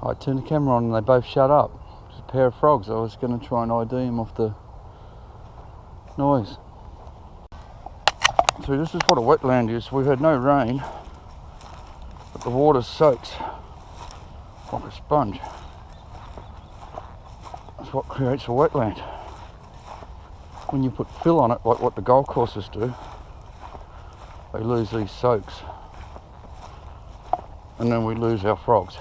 I turned the camera on and they both shut up. Just a pair of frogs. I was going to try and ID them off the noise. So this is what a wetland is. We've had no rain, but the water soaks like a sponge. That's what creates a wetland. When you put fill on it, like what the golf courses do, they lose these soaks. And then we lose our frogs.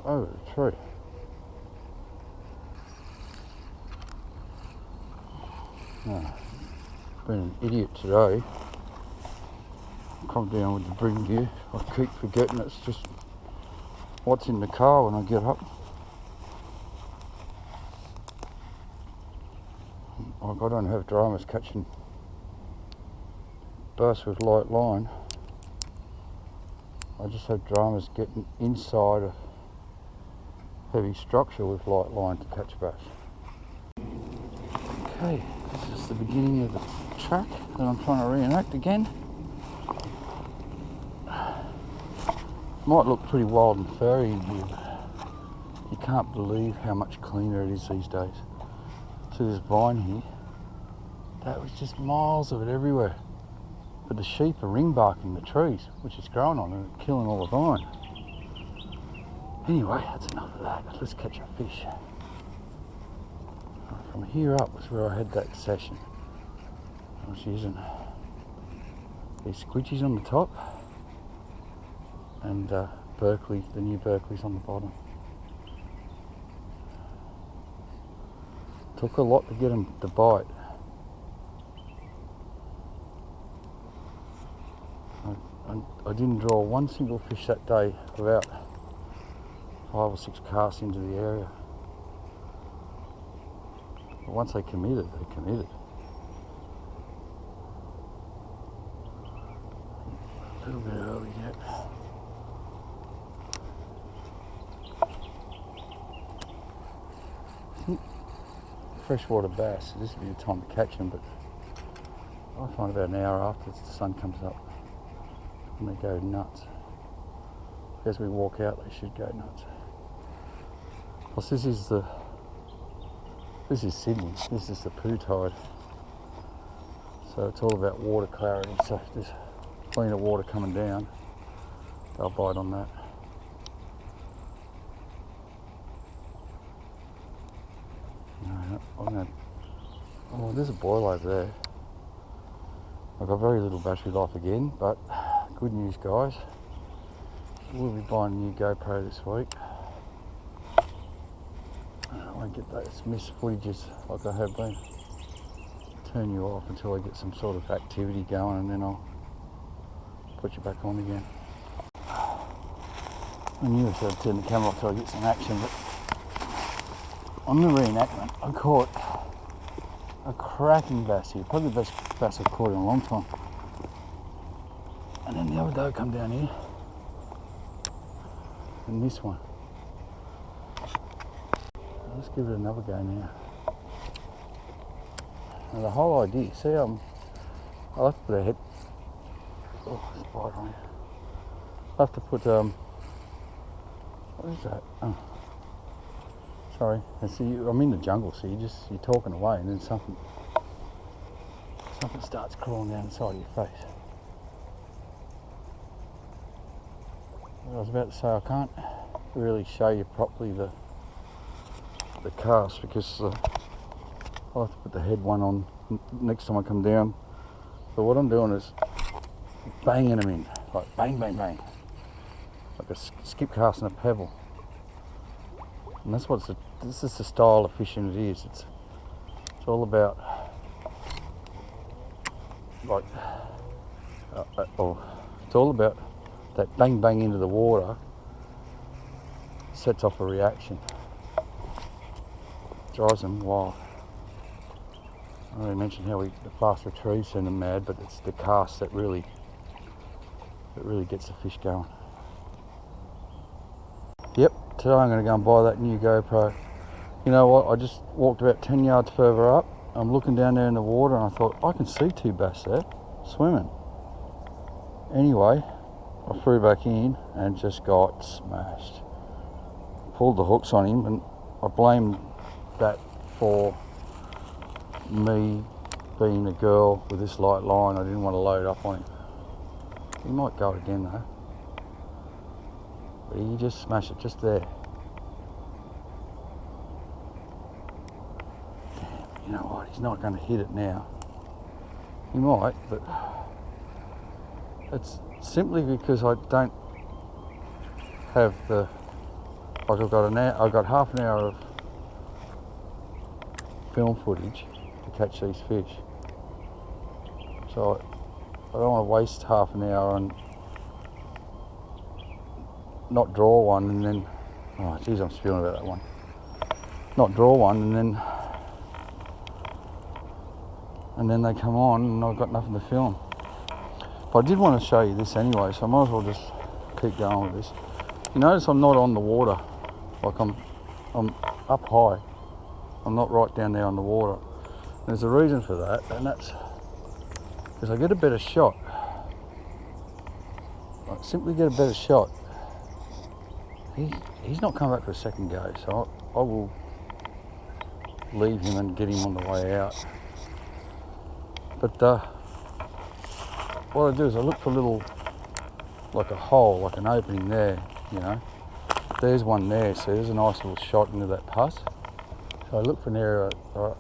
Over the tree. Oh, been an idiot today. Come down with the brim gear. I keep forgetting it's just what's in the car when I get up. Like I don't have dramas catching bass with light line. I just have dramas getting inside a heavy structure with light line to catch bass. Okay, this is the beginning of the track that I'm trying to reenact again. Might look pretty wild and furry in here, but you can't believe how much cleaner it is these days. See this vine here? That was just miles of it everywhere. But the sheep are ring barking the trees, which is growing on and killing all the vine. Anyway, that's enough of that. Let's catch a fish. From here up was where I had that session. I was using these squidgies on the top and Berkley, the new Berkleys on the bottom. Took a lot to get them to bite. I didn't draw one single fish that day, about 5 or 6 casts into the area. But once they committed, they committed. A little bit early yet. Freshwater bass, this would be the time to catch them, but I find about an hour after the sun comes up and they go nuts. As we walk out, they should go nuts. Plus, this is Sydney. This is the poo tide, so it's all about water clarity. So if there's cleaner water coming down, they'll bite on that. Oh, there's a boil over there. I've got very little battery life again, but good news, guys. We'll be buying a new GoPro this week. I won't get those missed footages like I have been. Turn you off until I get some sort of activity going, and then I'll put you back on again. I knew I should have turned the camera off till I get some action, but on the reenactment, I caught a cracking bass here, probably the best bass I've caught in a long time. And then the other day I come down here, and this one. Let's give it another go now. Now the whole idea, see, I like to put a head. Oh, spider on here. I have to put what is that? Oh. Sorry, and see, I'm in the jungle, so you're talking away, and then something starts crawling down the side of your face. I was about to say I can't really show you properly the cast because I'll have to put the head one on next time I come down. But what I'm doing is banging them in, like bang, bang, bang, like a skip cast and a pebble. And that's this is the style of fishing it is. It's all about like it's all about that bang bang into the water sets off a reaction, drives them wild. I already mentioned how the fast retrieve send them mad, but it's the cast that really gets the fish going. Yep, today I'm going to go and buy that new GoPro. You know what, I just walked about 10 yards further up I'm looking down there in the water and I thought, I can see 2 bass there swimming. Anyway, I threw back in and just got smashed. Pulled the hooks on him, and I blamed that for me being a girl with this light line. I didn't want to load up on him. He might go again though. But he just smashed it just there. Damn, you know what? He's not going to hit it now. He might, but it's simply because I don't have the, like I've got half an hour of film footage to catch these fish. So I don't want to waste half an hour and not draw one and then, oh geez, I'm spewing about that one. Not draw one and then they come on and I've got nothing to film. But I did want to show you this anyway, so I might as well just keep going with this. You notice I'm not on the water, like I'm up high. I'm not right down there on the water. There's a reason for that, and that's because I get a better shot. I simply get a better shot. He's not coming back for a second go, so I will leave him and get him on the way out. But what I do is I look for a little, like a hole, like an opening there, you know. There's one there, so there's a nice little shot into that pus. So I look for an area,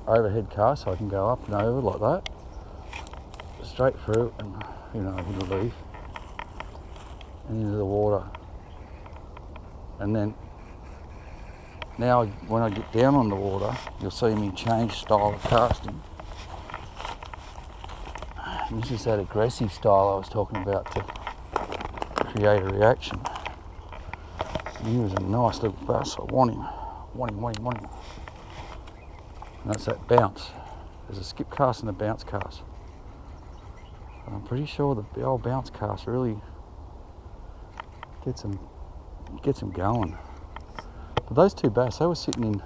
overhead cast, so I can go up and over like that, straight through, and you know, into the leaf and into the water. And then now when I get down on the water, you'll see me change style of casting. And this is that aggressive style I was talking about to create a reaction. And he was a nice little bass. I want him. And that's that bounce. There's a skip cast and a bounce cast. And I'm pretty sure the old bounce cast really gets them going. But those 2 bass, they were sitting in,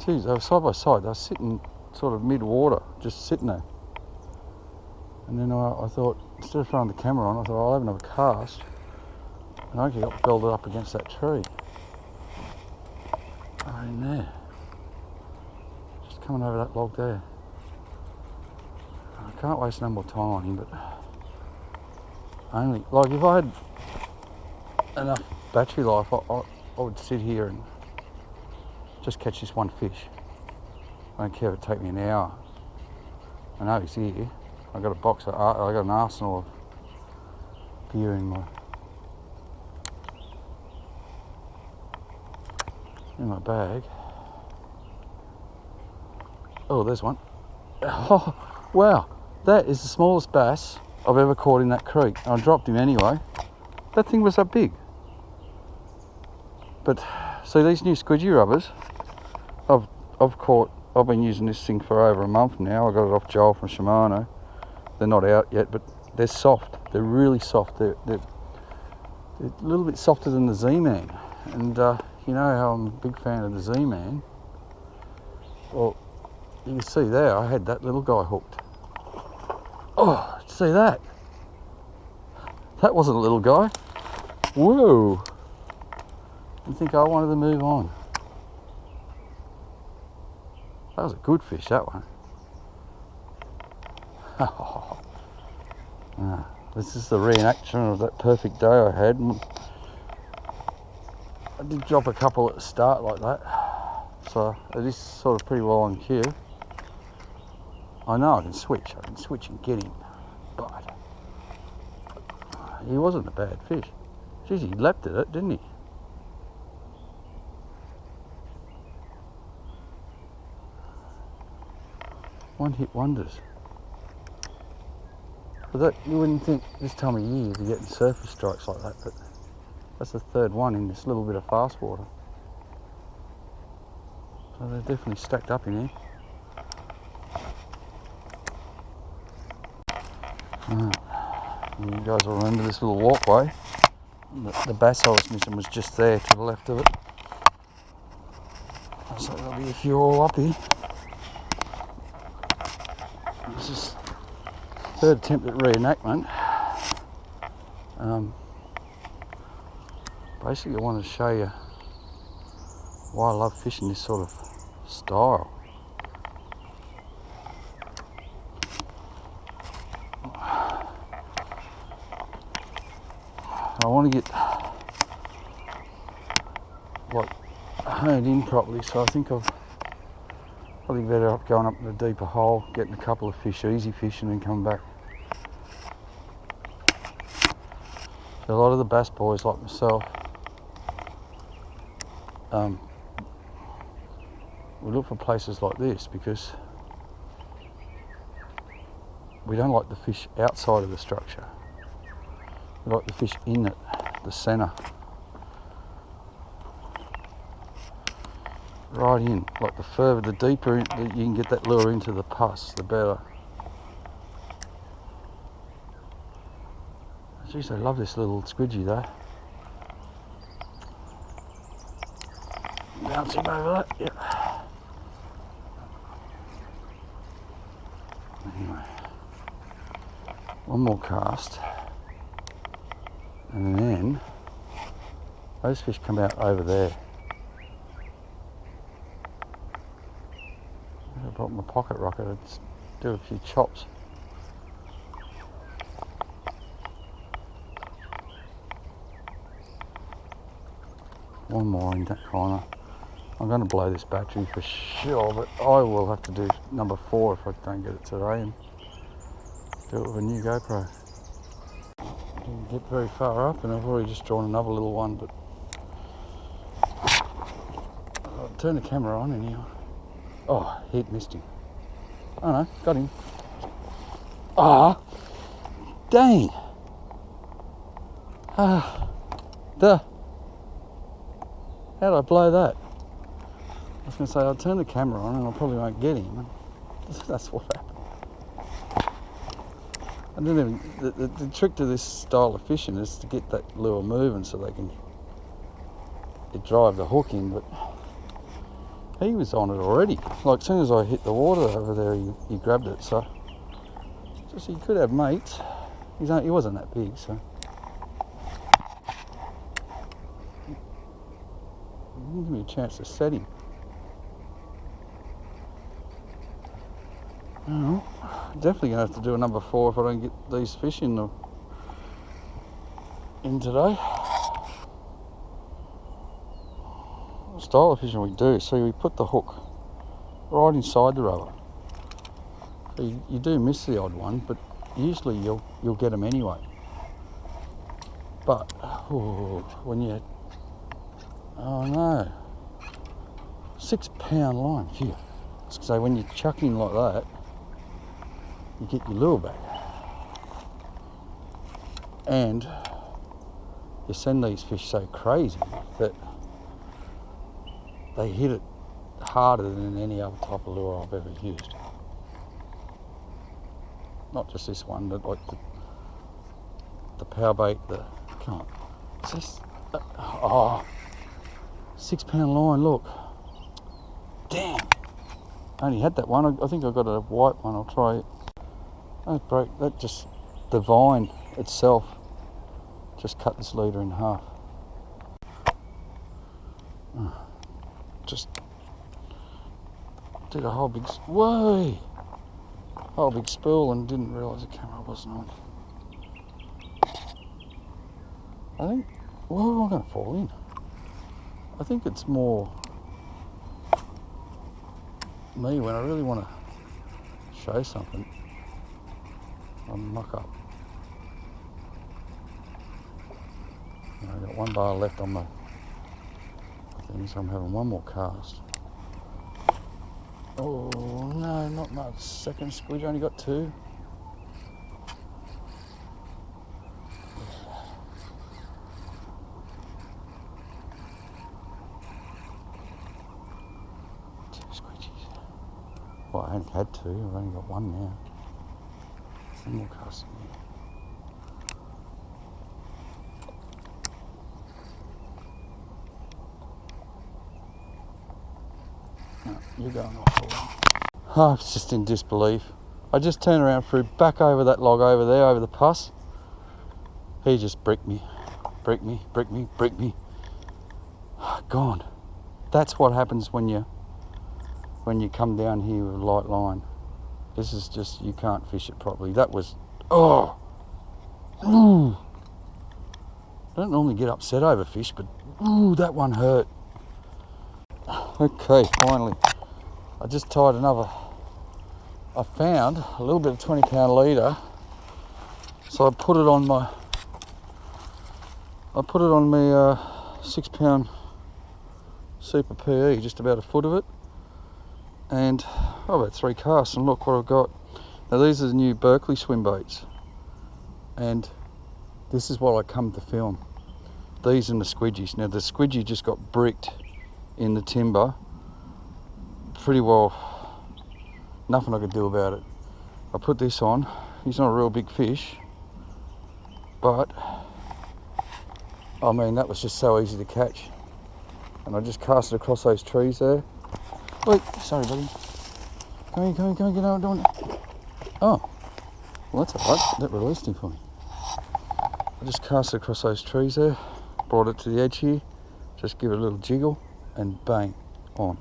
geez, they were side by side. They were sitting sort of mid-water, just sitting there. And then I thought, instead of throwing the camera on, I thought I'll have another cast. And I actually got belted up against that tree. Right in there. Just coming over that log there. I can't waste no more time on him, but only, like if I had enough battery life, I would sit here and just catch this one fish. I don't care if it take me an hour. I know he's here. I got a box of, I got an arsenal of gear in my bag. Oh, there's one. Oh, wow, that is the smallest bass I've ever caught in that creek. And I dropped him anyway. That thing was that big. But see, these new Squidgy rubbers, I've been using this thing for over a month now. I got it off Joel from Shimano. They're not out yet, but they're soft. They're really soft. They're a little bit softer than the Z-Man. And you know how I'm a big fan of the Z-Man. Well, you can see there, I had that little guy hooked. Oh, see that? That wasn't a little guy. Whoa. You think I wanted to move on? That was a good fish, that one. This is the reenaction of that perfect day I had. I did drop a couple at the start like that, so it is sort of pretty well on cue. I know I can switch and get him, but he wasn't a bad fish. Geez, he leapt at it, didn't he? One hit wonders. But that, you wouldn't think this time of year you'd be getting surface strikes like that, but that's the 3rd one in this little bit of fast water. So they're definitely stacked up in here. You guys will remember this little walkway. The bass I was missing was just there to the left of it. So there'll be a few all up here. This is third attempt at reenactment. Basically, I wanted to show you why I love fishing this sort of style. I want to get like honed in properly, so I think I've probably better up going up in a deeper hole, getting a couple of fish, easy fish, and then coming back. So a lot of the bass boys like myself, we look for places like this because we don't like the fish outside of the structure. We like the fish in it, the centre. Right in, like the further, the deeper you can get that lure into the pus, the better. Jeez, I love this little squidgy though. Bouncing over that, yep. Anyway, one more cast, and then those fish come out over there. I brought my pocket rocket to do a few chops. One more in that corner. I'm going to blow this battery for sure, but I will have to do number 4 if I don't get it today and do it with a new GoPro. Didn't get very far up and I've already just drawn another little one, but I'll turn the camera on anyhow. Oh, heat missed him. Oh no, got him. Ah, dang. How did I blow that? I was going to say, I'll turn the camera on and I probably won't get him. That's what happened. And then the trick to this style of fishing is to get that lure moving so they can drive the hook in, but he was on it already. Like, as soon as I hit the water over there, he grabbed it, so just he could have mates. He wasn't that big, so. Didn't give me a chance to set him. Oh, definitely gonna have to do a number 4 if I don't get these fish in today. What style of fishing we do? So we put the hook right inside the rubber. So you do miss the odd one, but usually you'll get them anyway. But when you, oh no, 6 pound line, phew. So when you chuck in like that, you get your lure back. And you send these fish so crazy that they hit it harder than any other type of lure I've ever used. Not just this one, but like the Powerbait, come on, it's just, 6 pound line, look. Damn. I only had that one. I think I got a white one. I'll try it. That broke. That just, the vine itself just cut this leader in half. Just did a whole big, whole big spool and didn't realise the camera wasn't on. I think, whoa, I'm going to fall in. I think it's more me when I really want to show something. I'll muck up. I've got one bar left on my thing, so I'm having one more cast. Oh no, not much. Second squid, only got 2. Well, I only had 2, I've only got 1 now. One more cast in here. No, you're going off for one. Oh, I was just in disbelief. I just turned around, threw back over that log over there, over the puss. He just bricked me. Brick me. Gone. That's what happens when you come down here with a light line. This is just, you can't fish it properly. That was, oh, ooh. I don't normally get upset over fish, but ooh, that one hurt. Okay, finally, I just tied another. I found a little bit of 20-pound leader, so I put it on my 6-pound Super PE, just about a foot of it, and about 3 casts, and look what I've got. Now these are the new Berkley Swimbaits, and this is what I come to film. These and the Squidgies. Now the Squidgy just got bricked in the timber. Pretty well, nothing I could do about it. I put this on. He's not a real big fish, but I mean, that was just so easy to catch. And I just cast it across those trees there. Wait, sorry buddy. Come here, get out, don't it. Oh, well that's alright, that released him for me. I just cast it across those trees there, brought it to the edge here, just give it a little jiggle, and bang, on.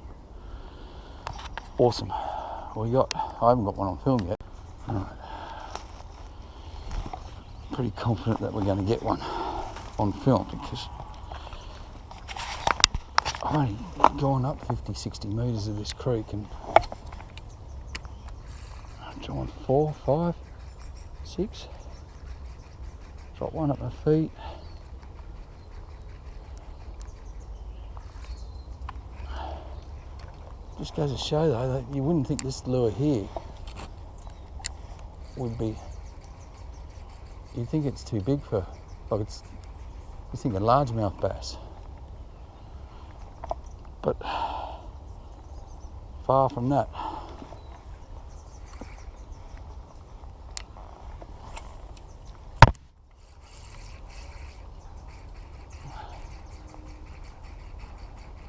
Awesome. I haven't got one on film yet. Alright. Pretty confident that we're going to get one on film, because I've only gone up 50-60 metres of this creek and I've drawn 4, 5, 6, dropped one at my feet. Just goes to show though that you wouldn't think this lure here would be, you'd think it's too big for, like it's, you think a largemouth bass. But far from that.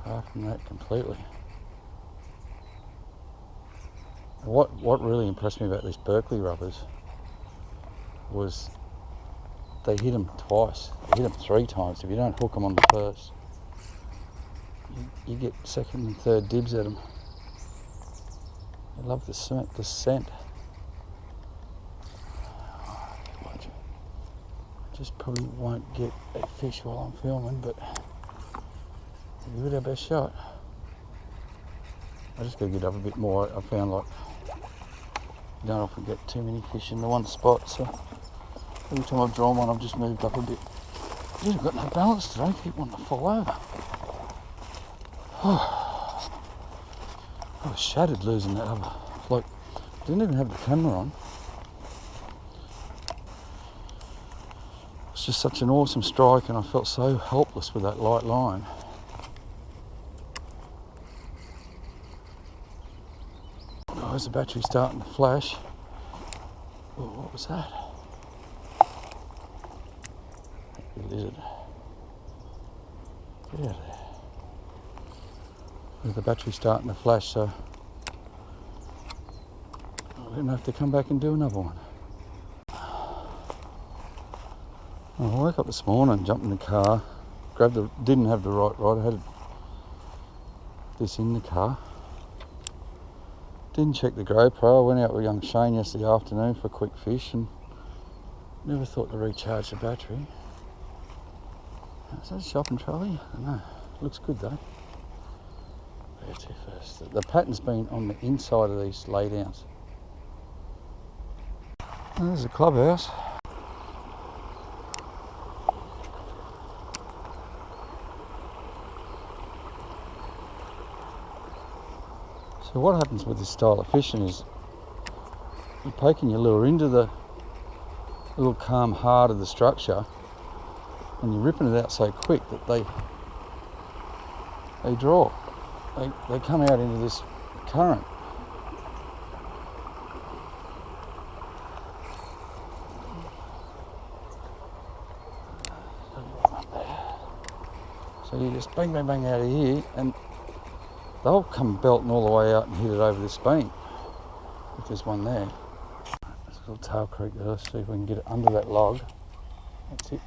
Far from that completely. What really impressed me about these Berkley rubbers was they hit them twice. They hit them 3 times. If you don't hook them on the first, you get second and third dibs at them. I love the scent. Just probably won't get a fish while I'm filming, but we'll give it our best shot. I just got to get up a bit more. I found like you don't often get too many fish in the one spot, so every time I've drawn one I've just moved up a bit. I just got no balance today, keep wanting to fall over. I was shattered losing that other. Like, didn't even have the camera on. It's just such an awesome strike, and I felt so helpless with that light line. Oh, is the battery starting to flash? Oh, what was that? A lizard. Get out of there. With the battery starting to flash, so I didn't have to come back and do another one. I woke up this morning, jumped in the car, didn't have the right rod. I had this in the car. Didn't check the GoPro. I went out with young Shane yesterday afternoon for a quick fish and never thought to recharge the battery. Is that a shopping trolley? I don't know. Looks good though. Where to first? The pattern's been on the inside of these laydowns. There's the clubhouse. So what happens with this style of fishing is you're poking your lure into the little calm heart of the structure and you're ripping it out so quick that they draw. They come out into this current. So you just bang, bang, bang out of here and they'll come belting all the way out and hit it over this bank, if there's one there. little tail creek there. Let's see if we can get it under that log. That's it.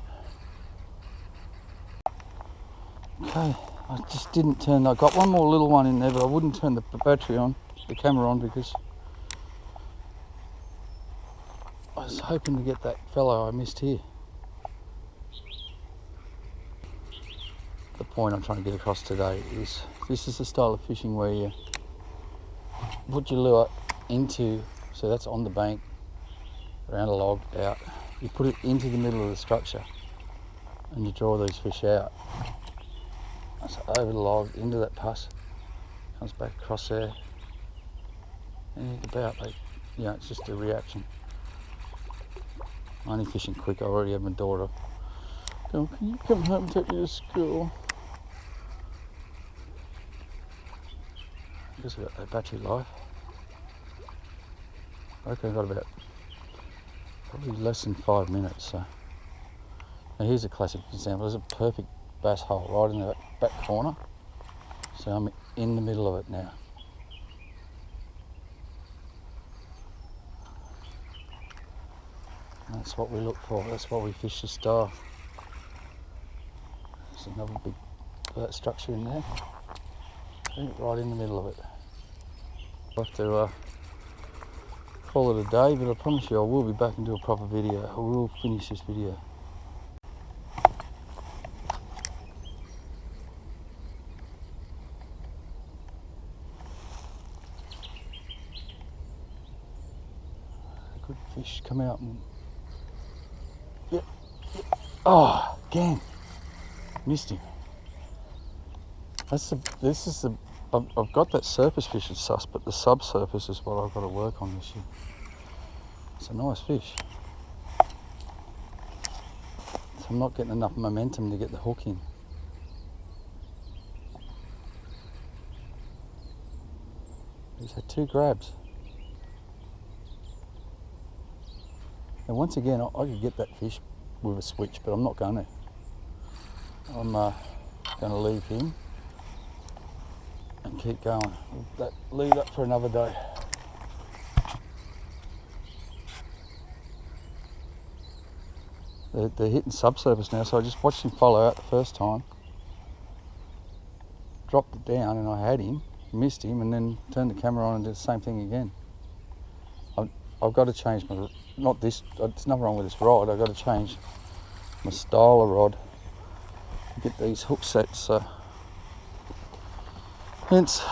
Okay, I just didn't turn. I got one more little one in there, but I wouldn't turn the battery on, the camera on, because I was hoping to get that fellow I missed here. The point I'm trying to get across today is this is the style of fishing where you put your lure into, so that's on the bank, around a log, out. You put it into the middle of the structure and you draw these fish out. So over the log, into that pass, comes back across there, and about, it's just a reaction. I'm only fishing quick. I already have my daughter. Can you come home and take me to school? I guess I've got that battery life. I reckon I've got about probably less than 5 minutes. So now here's a classic example. There's a perfect bass hole right in the back corner. So I'm in the middle of it now. That's what we look for. That's why we fish this style. There's another big structure in there. Right in the middle of it. I'll have to call it a day, but I promise you I will be back and do a proper video. I will finish this video. A good fish come out and oh, again, missed him. I've got that surface fish at sus, but the subsurface is what I've got to work on this year. It's a nice fish. So I'm not getting enough momentum to get the hook in. He's had 2 grabs. And once again, I could get that fish with a switch, but I'm not going to. I'm going to leave him and keep going. Leave that for another day. They're hitting subsurface now, so I just watched him follow out the first time, dropped it down, and I had him, missed him, and then turned the camera on and did the same thing again. I've got to change my, there's nothing wrong with this rod. I've got to change my style of rod, get these hook sets. Hence,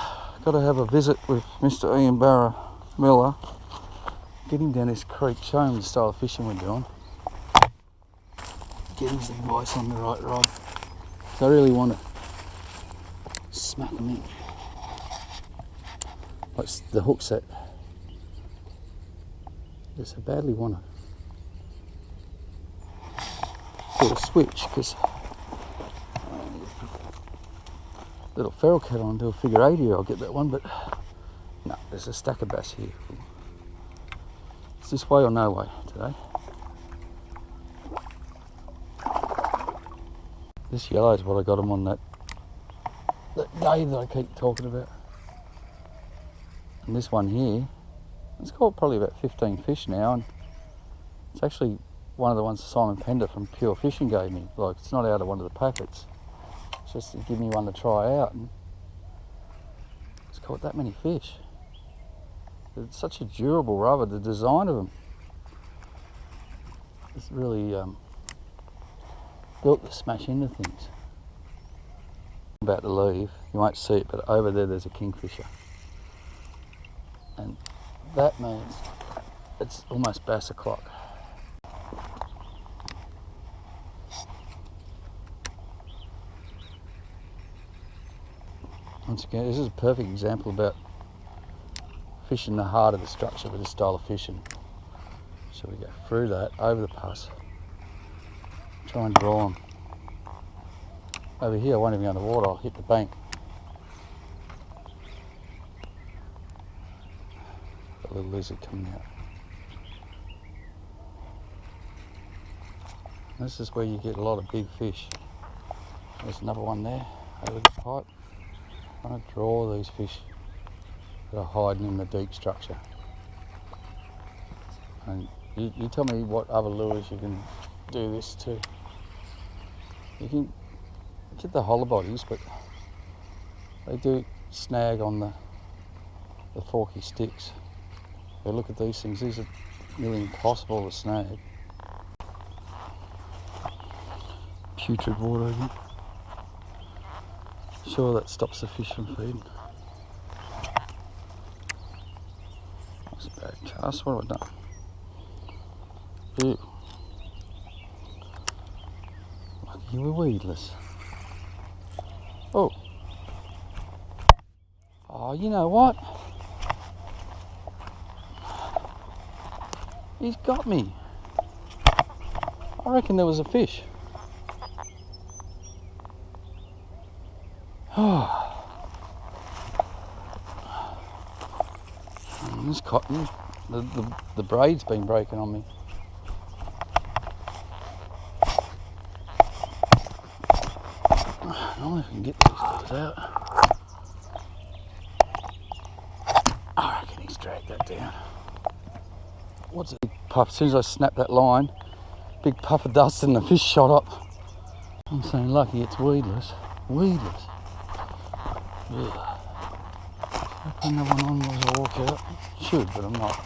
got to have a visit with Mr. Ian Barra Miller, get him down this creek, show him the style of fishing we're doing, get his advice on the right rod. So I really want to smack him in. Like the hook set. Yes, I badly want to do a switch, because little feral cat on, do a figure 80, I'll get that one, but no, there's a stack of bass here. It's this way or no way today. This yellow is what I got him on that day that I keep talking about. And this one here, it's caught probably about 15 fish now, and it's actually one of the ones Simon Pender from Pure Fishing gave me. Like, it's not out of one of the packets. It's just to give me one to try out, and it's caught that many fish. It's such a durable rubber, the design of them. It's really built to smash into things. I'm about to leave, you won't see it, but over there's a kingfisher. And that means it's almost bass o'clock. Once again, this is a perfect example about fishing the heart of the structure with this style of fishing. So we go through that, over the pass, try and draw them. Over here I won't even go underwater, I'll hit the bank. Got a little lizard coming out. This is where you get a lot of big fish. There's another one there, over the pipe. I'm trying to draw these fish that are hiding in the deep structure. And you tell me what other lures you can do this to. You can get the hollow bodies, but they do snag on the forky sticks. If you look at these things, these are nearly impossible to snag. Putrid water again. Sure, that stops the fish from feeding. That's a bad cast. What have I done? Ew. Lucky you were weedless. Oh. Oh, you know what? He's got me. I reckon there was a fish. This cotton, the braid's been breaking on me. I don't know if I can get these guys out. I reckon he's dragged that down. What's it? Big puff. As soon as I snapped that line, big puff of dust and the fish shot up. I'm saying lucky it's weedless. Weedless. Ugh. Another one on was a walk out. Should, but I'm not.